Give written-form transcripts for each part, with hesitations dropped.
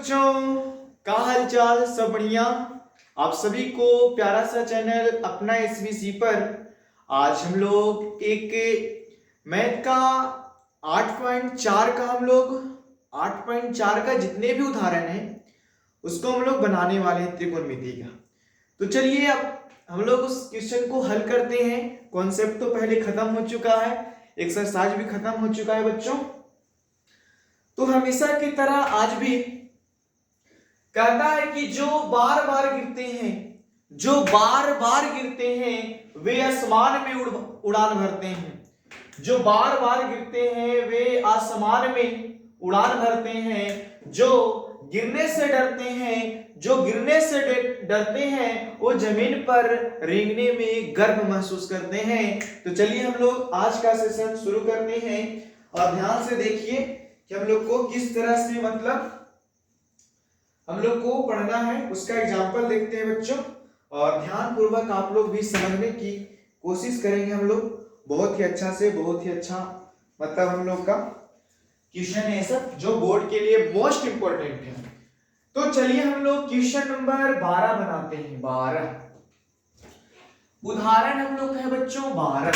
बच्चों, का हाल चाल? सब बढ़िया? आप सभी को प्यारा सा चैनल अपना एसवीसी पर आज हम लोग एक मैथ का 8.4 का 8.4 का जितने भी उदाहरण हैं उसको हम लोग बनाने वाले हैं त्रिकोणमिति का। तो चलिए अब हम लोग उस क्वेश्चन को हल करते हैं। कॉन्सेप्ट तो पहले खत्म हो चुका है, एक्सरसाइज भी खत्म हो चुका है बच्चों। तो हमेशा की तरह आज भी कहता है कि जो बार बार गिरते हैं वे आसमान में उड़ान भरते हैं। जो बार बार गिरते हैं वे आसमान में उड़ान भरते हैं। जो गिरने से डरते हैं वो जमीन पर रेंगने में गर्व महसूस करते हैं। तो चलिए हम लोग आज का सेशन शुरू करते हैं और ध्यान से देखिए कि हम लोग को किस तरह से हम लोग को पढ़ना है, उसका एग्जाम्पल देखते हैं बच्चों। और ध्यान पूर्वक आप लोग भी समझने की कोशिश करेंगे। हम लोग बहुत ही अच्छा हम लोग का क्वेश्चन है सब जो बोर्ड के लिए मोस्ट इंपॉर्टेंट है। तो चलिए हम लोग क्वेश्चन नंबर 12 बनाते हैं। 12 उदाहरण हम लोग है बच्चों 12।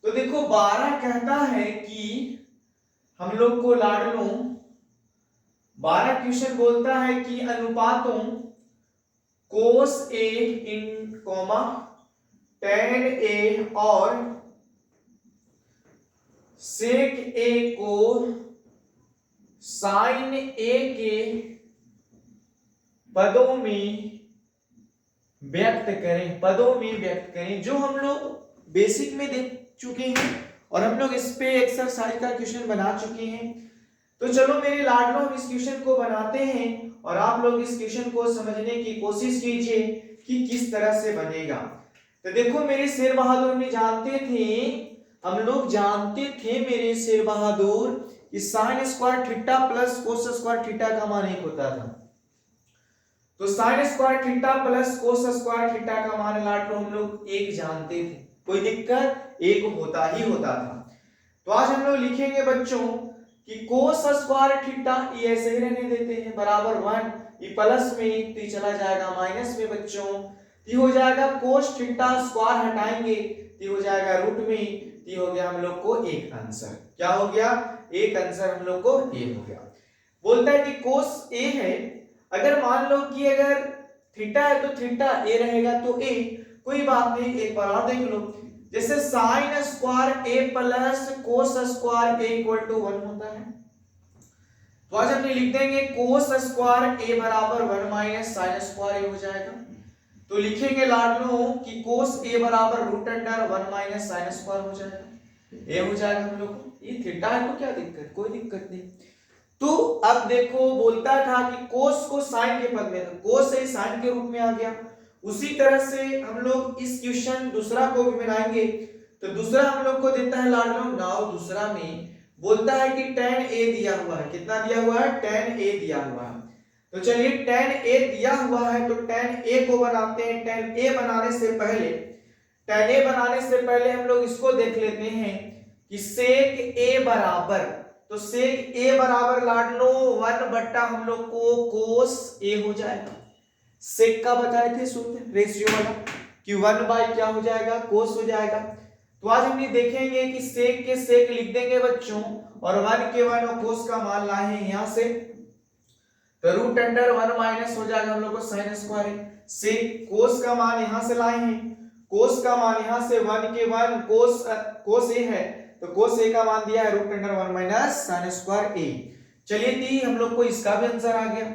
तो देखो 12 कहता है कि हम लोग को लाडलों 12 क्वेश्चन बोलता है कि अनुपातों कोस ए इन कॉमा tan ए और सेक ए को साइन ए के पदों में व्यक्त करें। जो हम लोग बेसिक में देख चुके हैं और हम लोग इस पे एक्सरसाइज का क्वेश्चन बना चुके हैं। तो चलो मेरे लाडलों हम इस क्वेश्चन को बनाते हैं और आप लोग इस क्वेश्चन को समझने की कोशिश कीजिए कि किस तरह से बनेगा। तो देखो मेरे शेर बहादुर हम लोग जानते थे मेरे शेर बहादुर कि sign square theta plus cos square theta का मान 1 होता था। तो sign square theta plus cos square theta का मान लाडलो हम लोग 1 जानते थे, कोई दिक्कत 1 होता था। तो आज हम लोग लिखेंगे बच्चों कि कोस स्क्वायर थीटा ये ऐसे ही रहने देते हैं बराबर 1, ये प्लस में तो चला जाएगा माइनस में बच्चों। ये हो जाएगा कोस थीटा स्क्वायर हटाएंगे ये हो जाएगा रूट में, ये हो गया हम लोग को एक आंसर। क्या हो गया? एक आंसर हम लोग को ए हो गया। बोलता है कि कोस ए है, अगर मान लो कि अगर थीटा है तो थीटा ए रहेगा तो ए, कोई बात नहीं। एक बार और देख लो, जैसे sine square A plus cos square A equal to 1 होता है। तो आज हम लिख देंगे कोस स्क्वायर ए बराबर 1 माइनस साइन स्क्वायर ए हो जाएगा। तो लिखेंगे लाडलो कि कोस ए बराबर root under 1 minus sine square हो जाएगा, ए हो जाएगा हम लोग को। ये थीटा है तो क्या दिक्कत, कोई दिक्कत नहीं। तो अब देखो बोलता था कि कोस को साइन के पद में, तो कोस से साइन के रूप में आ गया। उसी तरह से हम लोग इस क्वेश्चन दूसरा को भी बनाएंगे। तो दूसरा हम लोग को देता है लाडलो नाउ दूसरा में बोलता है कि tan a दिया हुआ है। कितना दिया हुआ है? tan a दिया हुआ है। तो चलिए tan a दिया हुआ है तो tan a को बनाते हैं। tan a बनाने से पहले हम लोग इसको देख लेते हैं कि sec a बराबर, तो sec a बराबर लाडलो 1 बट्टा हम लोग को cos a हो जाएगा। सेक का बताए थे सूत्र रेशियो वाला कि 1 बाय क्या हो जाएगा? कोस हो जाएगा। तो आज हम ये देखेंगे कि सेक के सेक लिख देंगे बच्चों और 1 के 1 और कोस का मान लाए हैं यहां से, तो रूट अंडर 1 माइनस हो जाएगा हम लोग को साइन स्क्वायर। सेक कोस का मान यहां से लाए हैं, कोस का मान यहां से 1 के 1 कोस ए है तो कोस ए का मान दिया है root under 1 minus sine square A. चलिए दी हम लोग को इसका भी आंसर आ गया।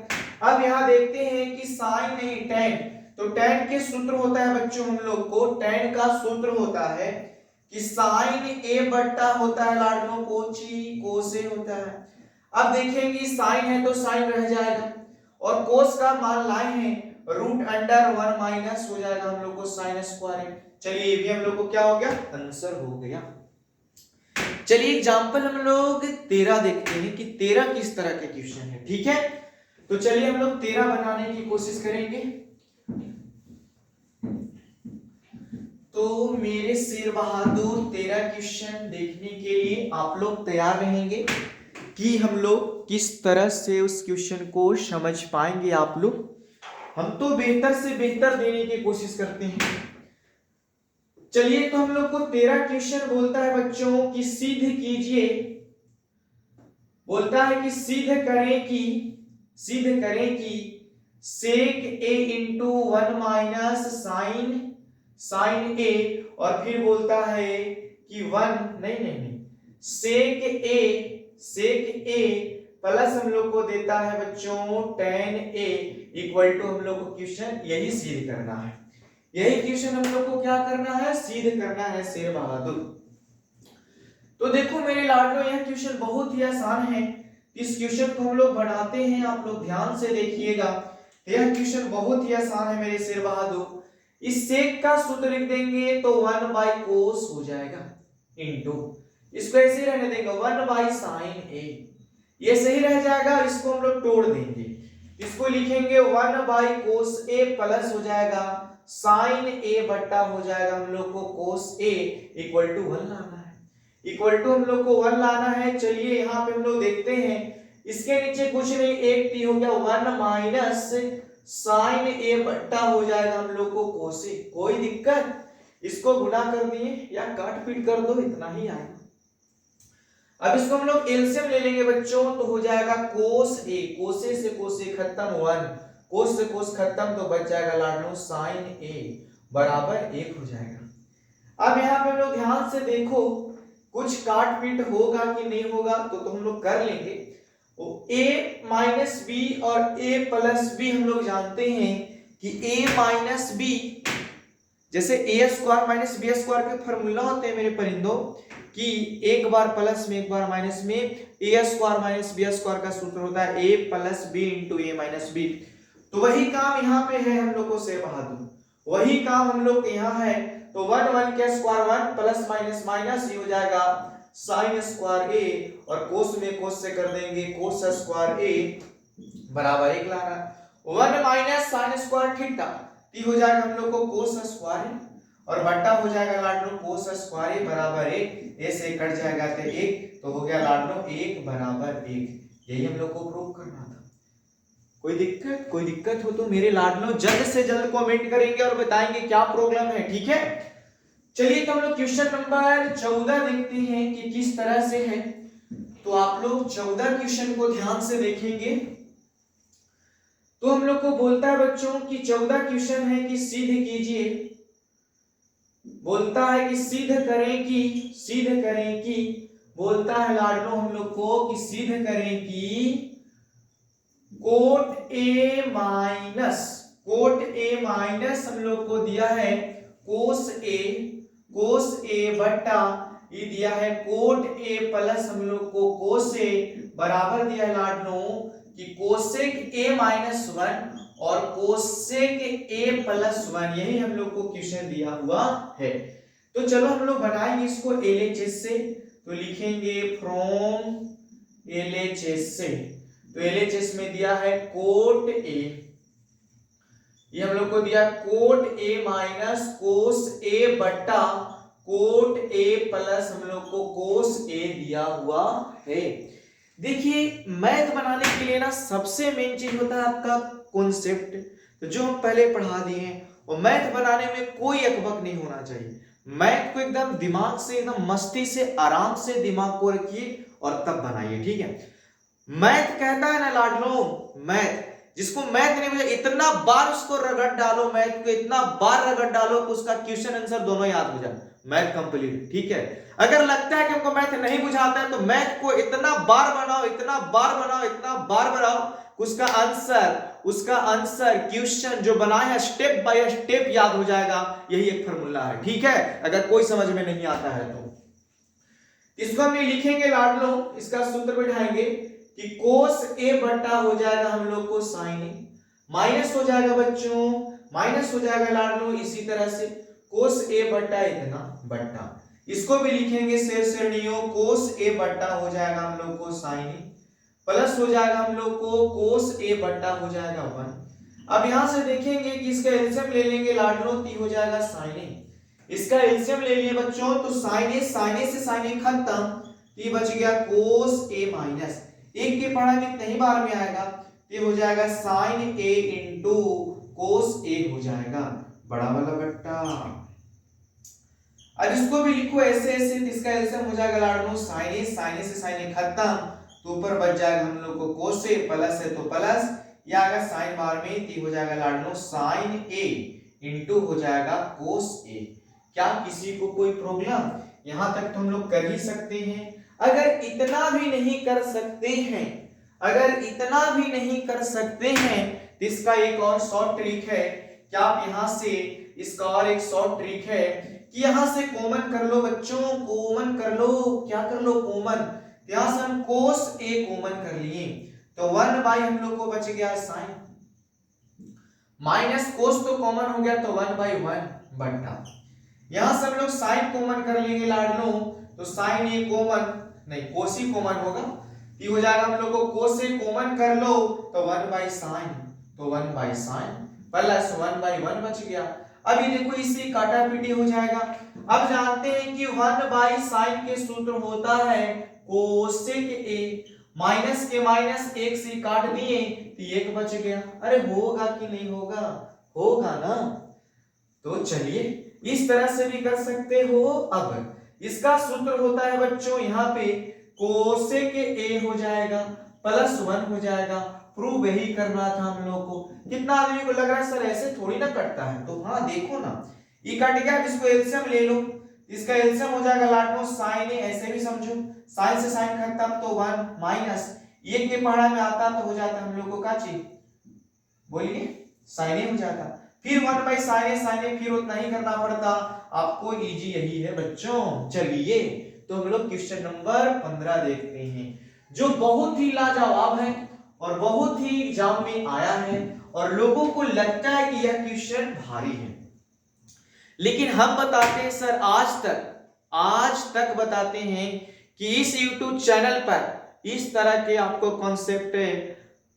अब यहां देखते हैं कि साइन नहीं tan, तो tan के सूत्र होता है बच्चों हम लोग को, tan का सूत्र होता है कि साइन a बट्टा होता है लाडलों कोची कोस ए होता है। अब देखेंगे साइन है तो साइन रह जाएगा और कोस का मान लाए हैं रूट अंडर 1 माइनस हो जाएगा हम लोग को साइन स्क्वायर। चलिए ये भी हम लोग को क्या हो गया? आंसर हो गया। चलिए एग्जांपल हम लोग 13 देखते हैं कि 13 किस तरह के क्वेश्चन है। ठीक है, तो चलिए हम लोग 13 बनाने की कोशिश करेंगे। तो मेरे शेर बहादुर 13 क्वेश्चन देखने के लिए आप लोग तैयार रहेंगे। कि हम लोग किस तरह से उस क्वेश्चन को समझ पाएंगे आप लोग। हम तो बेहतर से बेहतर देने की कोशिश करते हैं। चलिए, तो हम लोग को 13 क्वेश्चन बोलता है बच्चों कि सिद्ध कीजिए, बोलता है कि सिद्ध करें कि सेक ए इंटू 1 माइनस साइन ए, और फिर बोलता है कि सेक ए प्लस हम लोग को देता है बच्चों tan ए इक्वल टू, हम लोग को क्वेश्चन यही सिद्ध करना है। यही क्वेश्चन हम लोग को क्या करना है, सिद्ध करना है शेर बहादुर। तो देखो मेरे लाडलो, यह क्वेश्चन बहुत ही आसान है। इस क्वेश्चन को हम लोग बढ़ाते हैं, आप लोग ध्यान से देखिएगा। यह क्वेश्चन बहुत ही आसान है मेरे शेर बहादुर। इस सेक का सूत्र लिख देंगे तो 1 बाई कोस हो जाएगा इनटू, इसको ऐसे रहने देंगे 1 बाई साइन ए, ये सही रह जाएगा। और इसको हम लोग तोड़ देंगे, इसको लिखेंगे 1 बाई कोस ए प्लस हो जाएगा साइन ए बट्टा हो जाएगा हम लोग को कोस ए इक्वल टू 1 लाना है, इक्वल टू हम लोग को 1 लाना है। चलिए यहाँ पे हम लोग देखते हैं, इसके नीचे कुछ नहीं, एक टी हो गया 1 माइनस साइन ए बट्टा हो जाएगा हम लोग को कोस ए। कोई दिक्कत, इसको गुना कर दिए या काट पीट कर दो, इतना ही आएगा। अब इसको हम लोग एलसीएम ले लेंगे बच्चों, तो हो जाएगा कोस ए से कोस ए खत्म 1, कोस से कोस खत्म, तो बच जाएगा लाडलो साइन ए बराबर 1 हो जाएगा। अब यहाँ पे हम लोग ध्यान से देखो, कुछ काट पीट होगा कि नहीं होगा तो हम लोग कर लेंगे। a माइनस बी और a प्लस बी हम लोग जानते हैं कि a माइनस बी, जैसे a square minus B square के फॉर्मूला होते हैं मेरे परिंदों, कि एक बार प्लस में एक बार माइनस में a square minus B square का सूत्र होता है a plus B into a minus B. तो वही काम यहाँ पे है हम लोग को शेर बहादुर, वही काम हम लोग के यहाँ है। तो 1 के स्क्वायर 1 प्लस माइनस माइनस, ये हो जाएगा साइन स्क्वायर ए, और कोस में कोस से कर देंगे कोस स्क्वायर ए बराबर 1 लाना। 1 माइनस साइन स्क्वायर थीटा, हो जाएगा हम लोग को कोस स्क्वायर ए, और बट्टा हो जाएगा लाडलो कोस स्क्वायर ए बराबर 1, ए से कट जाएगा तो 1, तो हो गया लाडलो 1 बराबर 1। यही हम लोग को प्रूव करना था। कोई दिक्कत हो तो मेरे लाडलो जल्द से जल्द कमेंट करेंगे और बताएंगे क्या प्रॉब्लम है, ठीक है। चलिए, तो हम लोग क्वेश्चन नंबर 14 देखते हैं कि किस तरह से है। तो आप लोग 14 क्वेश्चन को ध्यान से देखेंगे। तो हम लोग को बोलता है बच्चों कि 14 क्वेश्चन है कि सिद्ध कीजिए, बोलता है कि सिद्ध करें कि बोलता है लाडलो हम लोग को कि सिद्ध करें कि कोट ए माइनस हम लोग को दिया है कोस ए बट्टा ये दिया है कोट ए प्लस हम लोग को कोस ए बराबर दिया है लाडलो कि कोसेक ए माइनस 1 और कोसेक ए प्लस 1, यही हम लोग को क्वेश्चन दिया हुआ है। तो चलो हम लोग बनाएंगे इसको एलएचएस से। तो लिखेंगे फ्रॉम एलएचएस से, तो एलएचएस में दिया है कोट ए, ये हम लोग को दिया कोट ए माइनस कोस ए बट्टा कोट ए प्लस हम लोग को कोस ए दिया हुआ है। देखिए, मैथ बनाने के लिए ना सबसे मेन चीज होता है आपका कॉन्सेप्ट, तो जो हम पहले पढ़ा दिए हैं। और मैथ बनाने में कोई अकबक नहीं होना चाहिए। मैथ को एकदम दिमाग से, एकदम मस्ती से, आराम से दिमाग को रखिए और तब बनाइए, ठीक है। मैथ कहता है ना लाडलो, मैथ जिसको मैथ नहीं मुझे इतना बार उसको रगड़ डालो, मैथ को इतना बार रगड़ डालो कि उसका क्वेश्चन आंसर दोनों याद हो जाए, मैथ कंप्लीट, ठीक है। अगर लगता है कि हमको मैथ नहीं बुझाता है तो मैथ को इतना बार बनाओ, इतना बार बनाओ, उसका आंसर क्वेश्चन जो बनाया है स्टेप बाय स्टेप याद हो जाएगा। यही एक फार्मूला है, ठीक है। अगर कोई समझ में नहीं आता है तो इसको हम लिखेंगे लाडलो, इसका सूत्र बैठाएंगे कि कोस ए बट्टा हो जाएगा हम लोग को साइन ए, माइनस हो जाएगा बच्चों, माइनस हो जाएगा लाडलो इसी तरह से कोस ए बट्टा इतना बट्टा, इसको भी लिखेंगे श्रेणियों कोस ए बट्टा हो जाएगा हम लोग को साइन ए, प्लस हो जाएगा हम लोग को कोस ए बट्टा हो जाएगा 1। अब यहां से देखेंगे कि इसका एलसीएम ले लेंगे लाडलो, ती हो जाएगा साइन ए, इसका एलसीएम ले लिए बच्चों तो साइन ए से साइन ए खत्म, तो ये बच गया कोस ए माइनस, एक के पढ़ा में कई बार में आएगा, ये हो जाएगा साइन ए इंटू कोस ए हो जाएगा बड़ा वाला बट्टा। अब इसको भी लिखो ऐसे ऐसे, इसका एलसीएम हो जाएगा लाडनो साइन ए से साइन ए खत्म, तो ऊपर बच जाएगा हम लोग को कोस ए, प्लस है तो प्लस, या अगर साइन बार में तो हो जाएगा लाडनो साइन ए इंटू हो जाएगा कोस ए। क्या किसी को कोई प्रॉब्लम? यहां तक तो हम लोग कर ही सकते हैं। अगर इतना भी नहीं कर सकते हैं, अगर इतना भी नहीं कर सकते हैं तो इसका एक और शॉर्ट ट्रिक है। क्या आप यहां से इसका और एक शॉर्ट ट्रिक है कि यहां से कॉमन कर लो बच्चों, कॉमन कर लो, क्या कर लो कॉमन, यहां से हम कोस ए कॉमन कर लिए तो 1 बाई हम लोग को बच गया साइन, माइनस कोस तो कॉमन हो गया तो 1 बाई 1 बट्टा, यहां से हम लोग साइन कॉमन कर लेंगे लाडलो, तो साइन ए कॉमन नहीं कोस ही कॉमन होगा, ये हो जाएगा हम लोग को कोस से कॉमन कर लो तो 1 बाई साइन, तो 1 बाई साइन प्लस 1 बाई 1 बच गया। अब ये देखो इससे काटा पीटी हो जाएगा। अब जानते हैं कि 1 बाई साइन के सूत्र होता है कोसेक ए, माइनस के माइनस एक से काट दिए तो एक बच गया। अरे होगा कि नहीं होगा? होगा ना। तो चलिए इस तरह से भी कर सकते हो। अब इसका सूत्र होता है बच्चों यहाँ पे कोसेक ए हो जाएगा प्लस 1 हो जाएगा। प्रूव यही करना था हम लोग को। कितना आदमी को लग रहा है सर ऐसे थोड़ी ना कटता है, तो हाँ देखो ना ये कट गया, इसको एलसीएम ले लो, इसका एलसीएम हो जाएगा लाडनो साइन ए, ऐसे भी समझो साइन से साइन खत्म तो 1 माइनस एक के पहाड़ा में आता तो हो जाता हम लोग को क्या चीज बोलिए साइन ए हो जाता, फिर 1 बाई साइन ए फिर उतना ही करना पड़ता आपको। इजी यही है बच्चों। चलिए तो हम लोग क्वेश्चन नंबर 15 देखते हैं जो बहुत ही लाजवाब है और बहुत ही एग्जाम में आया है और लोगों को लगता है कि यह क्वेश्चन भारी है, लेकिन हम बताते हैं सर आज तक बताते हैं कि इस YouTube चैनल पर इस तरह के आपको कॉन्सेप्ट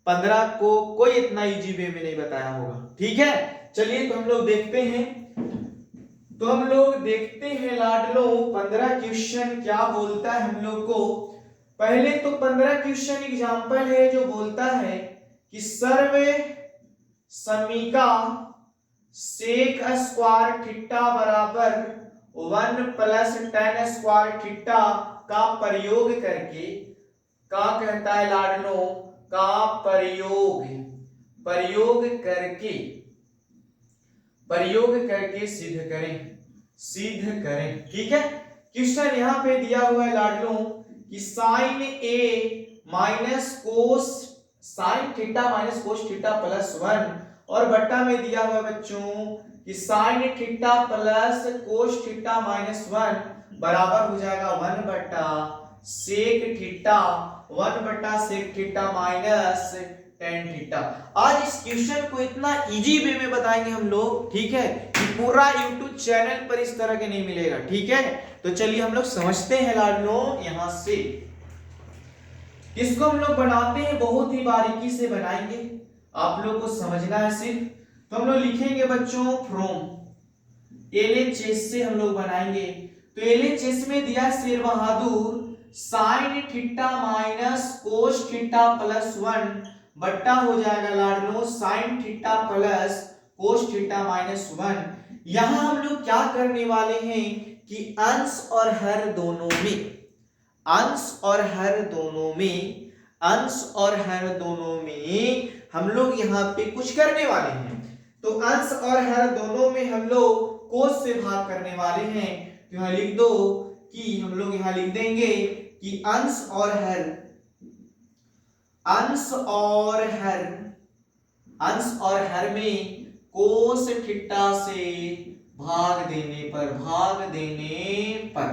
15 को कोई इतना इजी वे में नहीं बताया होगा। ठीक है चलिए तो हम लोग देखते हैं, लाडलो 15 क्वेश्चन क्या बोलता है हम लोग को। पहले तो 15 क्वेश्चन एग्जाम्पल है जो बोलता है कि सर्वे समीका सेक स्क्वायर थीटा बराबर 1 प्लस tan स्क्वायर थीटा का प्रयोग करके, का कहता है लाडलो, का प्रयोग करके सिद्ध करें। ठीक है क्वेश्चन यहाँ पे दिया हुआ है लाडलो कि sine A minus cos sine theta minus cos theta plus 1 और बट्टा में दिया हुआ बच्चों कि sine theta plus cos theta minus 1 बराबर हो जाएगा 1 बट्टा sec theta minus tan theta. आज इस क्वेश्चन को इतना इजी वे में बताएंगे हम लोग, ठीक है, कि पूरा YouTube चैनल पर इस तरह के नहीं मिलेगा। ठीक है तो चलिए हम लोग समझते हैं लाडलो। यहां से इसको हम लोग बनाते हैं, बहुत ही बारीकी से बनाएंगे, आप लोग को समझना है सिर्फ। तो हम लोग लिखेंगे बच्चों फ्रॉम एलएचएस से हम लोग बनाएंगे। तो एलएचएस में दिया शेर बहादुर sine theta minus cos theta plus 1 बट्टा हो जाएगा लाडलो sine theta plus cos theta minus 1। यहां हम लोग क्या करने वाले हैं कि अंश और हर दोनों में हम लोग यहाँ पे कुछ करने वाले हैं। तो अंश और हर दोनों में हम लोग कोस से भाग करने वाले हैं। तो यहाँ लिख दो कि हम लोग यहाँ लिख देंगे कि अंश और हर में कोस थीटा से भाग देने पर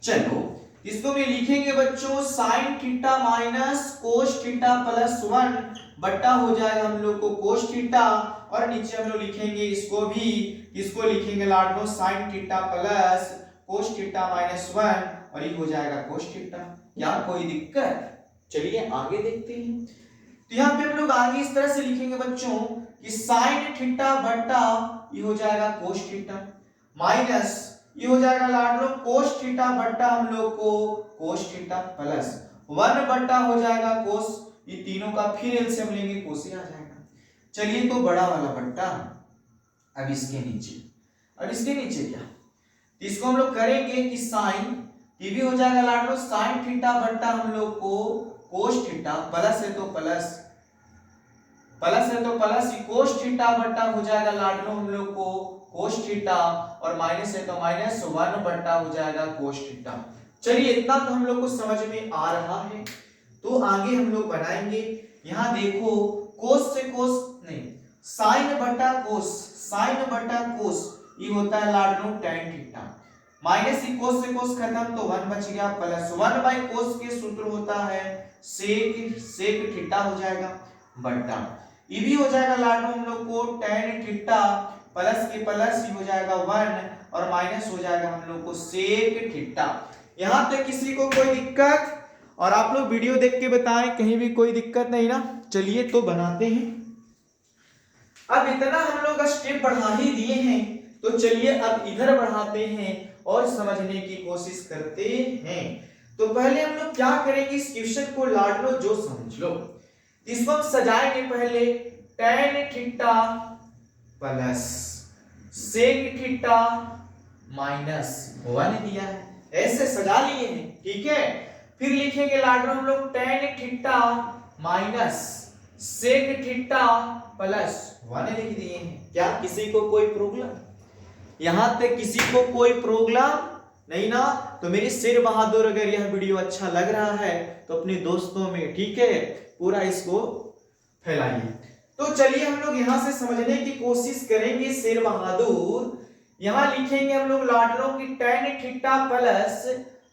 चलो इसको भी लिखेंगे बच्चों sign theta minus cos theta plus 1 बट्टा हो जाएगा हम लोग को कोस थीटा, और नीचे हम लोग लिखेंगे इसको लिखेंगे लाडलो sine theta plus cos theta minus 1 और ये हो जाएगा कोस थीटा। क्या कोई दिक्कत? चलिए आगे देखते हैं। तो यहाँ पे हम लोग आगे इस तरह से लिखेंगे बच्चों कि साइन थीटा बट्टा ये हो जाएगा कोस थीटा माइनस ये हो जाएगा लाड लो कोस थीटा बट्टा हम लोग को कोस थीटा प्लस 1 बट्टा हो जाएगा कोस, ये तीनों का फिर एलसीएम लेंगे कोस ही आ जाएगा। चलिए तो बड़ा वाला बट्टा अब इसके नीचे क्या, तो इसको हम लोग करेंगे कि साइन, ये भी हो जाएगा लाड लो साइन थीटा बट्टा हम लोग को कोस थीटा, प्लस है तो प्लस कोस थीटा बट्टा हो जाएगा लाड लो हम लोग को कोस थीटा, और माइनस है तो माइनस 1 बट्टा हो जाएगा कोस थीटा। चलिए इतना तो हम लोग को समझ में आ रहा है, तो आगे हम लोग बनाएंगे। यहाँ देखो कोस से कोस नहीं, साइन बट्टा कोस ये होता है लाड लो tan थीटा, माइनस कोस से कोस खत्म तो 1 बच गया, प्लस 1 बाई कोस के सूत्र होता है सेक थीटा हो जाएगा बट्टा, ये भी हो जाएगा लाड लो हम लोग को tan थीटा प्लस के प्लस ये हो जाएगा 1 और माइनस हो जाएगा हम लोग को सेक थीटा। यहाँ तक किसी को कोई दिक्कत? और आप लोग वीडियो देख के बताएं कहीं भी कोई दिक्कत नहीं ना। चलिए तो बनाते हैं। अब इतना हम लोग स्टेप बढ़ा ही दिए हैं, तो चलिए अब इधर बढ़ाते हैं और समझने की कोशिश करते हैं। तो पहले हम लोग क्या करेंगे, इस क्वेश्चन को लाड लो जो समझ लो, इसको हम सजाएंगे पहले tan theta plus sec theta minus 1 दिया है, ऐसे सजा लिए हैं, ठीक है। फिर लिखेंगे लाड लो हम लोग tan theta minus sec theta plus 1 लिख दिए हैं। क्या किसी को कोई प्रॉब्लम? यहां तक किसी को कोई प्रॉब्लम नहीं ना? तो मेरी शेर बहादुर अगर यह वीडियो अच्छा लग रहा है तो अपने दोस्तों में, ठीक है, पूरा इसको फैलाइए। तो चलिए हम लोग यहां से समझने की कोशिश करेंगे। शेर बहादुर यहां लिखेंगे हम लोग लाड लो कि tan theta plus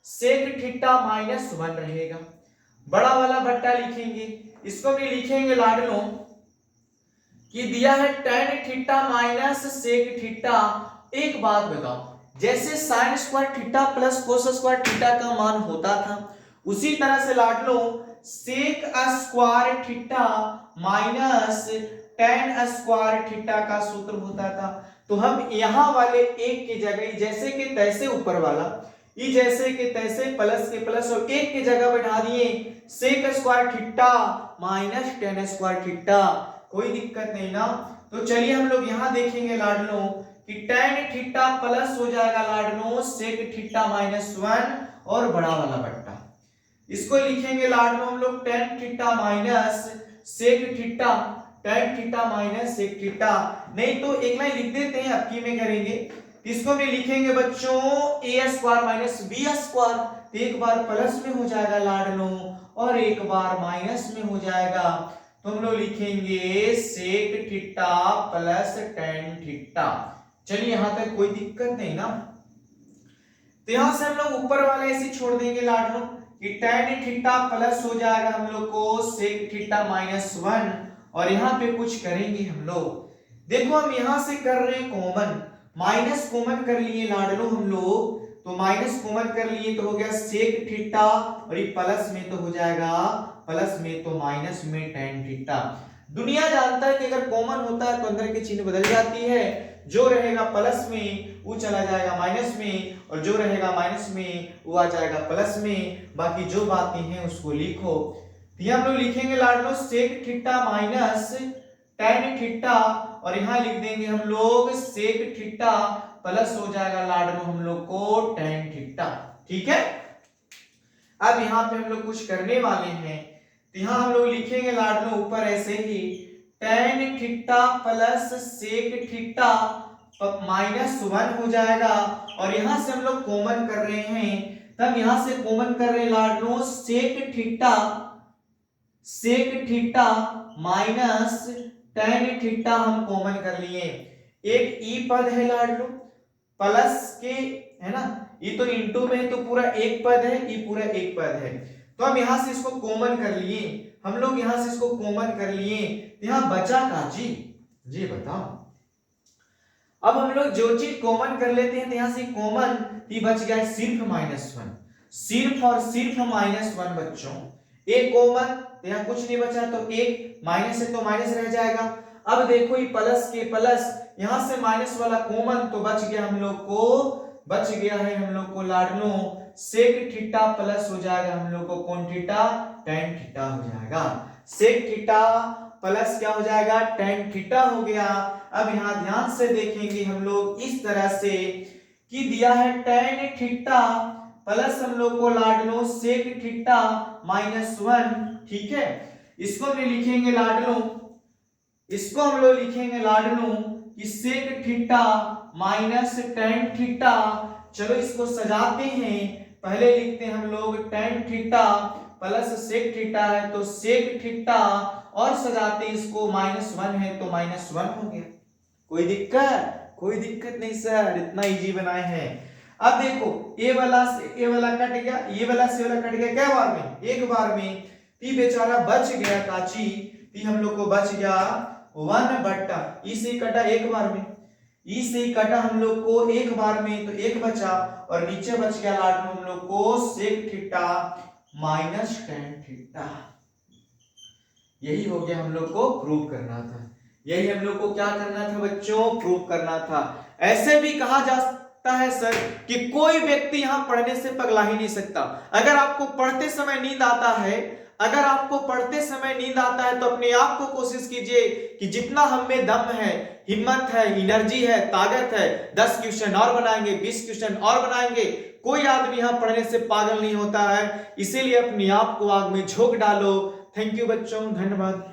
sec theta minus 1 रहेगा, बड़ा वाला बट्टा लिखेंगे। इसको हम लिखेंगे लाड लो कि दिया है tan theta minus sec theta. एक बात बताओ, जैसे sine square theta plus cos square theta का मान होता था, उसी तरह से लाड लो sec square theta minus tan square theta का सूत्र होता था। तो हम यहाँ वाले एक की जगह जैसे के तैसे ऊपर वाला ये जैसे के तैसे प्लस के प्लस और एक की जगह बैठा दिए sec square theta minus tan square theta, कोई दिक्कत नहीं ना। तो चलिए हम लोग यहाँ देखेंगे लाड लो कि tan थीटा प्लस हो जाएगा लाड लो सेक थीटा माइनस 1 और बड़ा वाला बट्टा, इसको लिखेंगे लाड लो हम लोग tan theta minus sec theta, tan theta minus sec theta. नहीं तो एक लाइन लिख देते हैं, अब की में करेंगे। इसको भी लिखेंगे बच्चों a square minus b square, एक बार प्लस में हो जाएगा लाड लो और एक बार माइनस में हो जाएगा, तो हम लोग लिखेंगे sec theta plus tan theta. चलिए यहां तक कोई दिक्कत नहीं ना। तो यहां से हम लोग ऊपर वाला ऐसे छोड़ देंगे लाड लो कि tan थीटा प्लस हो जाएगा हम लोग को सेक थीटा माइनस 1 और यहाँ पे कुछ करेंगे हम लोग। देखो हम यहाँ से कर रहे हैं कॉमन, माइनस कॉमन कर लिए लाड लो हम लोग, तो माइनस कॉमन कर लिए तो हो गया सेक थीटा और ये प्लस में तो हो जाएगा प्लस में तो माइनस में tan थीटा। दुनिया जानता है कि अगर कॉमन होता है तो अंदर की चिन्ह बदल जाती है, जो रहेगा प्लस में वो चला जाएगा माइनस में और जो रहेगा माइनस में वो आ जाएगा प्लस में, बाकी जो बातें हैं उसको लिखो। तो हम लोग लिखेंगे लाड लो sec theta minus tan theta और यहाँ लिख देंगे हम लोग सेक थीटा प्लस हो जाएगा लाड लो हम लोग को tan थीटा, ठीक है। अब यहाँ पे हम लोग कुछ करने वाले हैं, तो यहाँ हम लोग लिखेंगे लाड लो ऊपर ऐसे ही tan theta plus sec theta minus 1 हो जाएगा और यहाँ से हम लोग कॉमन कर रहे हैं, तब यहाँ से कॉमन कर रहे लाड लो sec theta minus tan theta हम कॉमन कर लिए। एक ई पद है लाड लो प्लस के, है ना, ये तो इनटू में तो पूरा एक पद है, ये पूरा एक पद है, तो हम यहां से इसको कॉमन कर लिए, हम लोग यहां से इसको कॉमन कर लिए, यहां बचा का जी बताओ। अब हम लोग जो चीज कॉमन कर लेते हैं तो यहां से कॉमन ये बच गया सिर्फ -1, सिर्फ और सिर्फ -1 बच्चों, एक कॉमन तो यहाँ कुछ नहीं बचा, तो एक माइनस है तो माइनस रह जाएगा। अब देखो ये प्लस के प्लस, यहां से माइनस वाला कॉमन तो बच गया हम लोग को बच गया है हम लोग को लाडलो सेक थीटा प्लस हो जाएगा हम लोग को कौन थीटा, tan थीटा हो जाएगा। सेक थीटा प्लस क्या हो जाएगा, tan थीटा हो गया। अब यहाँ ध्यान से देखेंगे हम लोग इस तरह से कि दिया है tan थीटा प्लस हम लोग को लाडलो सेक थीटा -1, ठीक है। इसको हम लिखेंगे लाडलो, इसको हम लोग लिखेंगे लाडलो कि sec theta minus tan theta. चलो इसको सजाते हैं, पहले लिखते हैं हम लोग tan theta plus sec theta है तो सेक थीटा, और सजाते हैं इसको -1 है तो -1 हो गया। कोई दिक्कत? कोई दिक्कत नहीं सर, इतना इजी बनाए हैं। अब देखो ए वाला से ए वाला कट गया, ये वाला से वाला कट गया, क्या बार में, एक बार में। ती बेचारा बच गया काची, ती हम लोग को बच गया 1 बट्टा ई से कटा एक बार में, ई से कटा हम लोग को एक बार में तो एक बचा, और नीचे बच गया लाडलो हम लोग को sec theta minus tan theta. यही हो गया हम लोग को प्रूव करना था, यही हम लोग को क्या करना था बच्चों, प्रूव करना था। ऐसे भी कहा जा सकता है सर कि कोई व्यक्ति यहाँ पढ़ने से पगला ही नहीं सकता। अगर आपको पढ़ते समय नींद आता है, अगर आपको पढ़ते समय नींद आता है तो अपने आप को कोशिश कीजिए कि जितना हम में दम है, हिम्मत है, एनर्जी है, ताकत है, 10 क्वेश्चन और बनाएंगे, 20 क्वेश्चन और बनाएंगे। कोई आदमी यहाँ पढ़ने से पागल नहीं होता है, इसीलिए अपने आप को आग में झोंक डालो। थैंक यू बच्चों, धन्यवाद।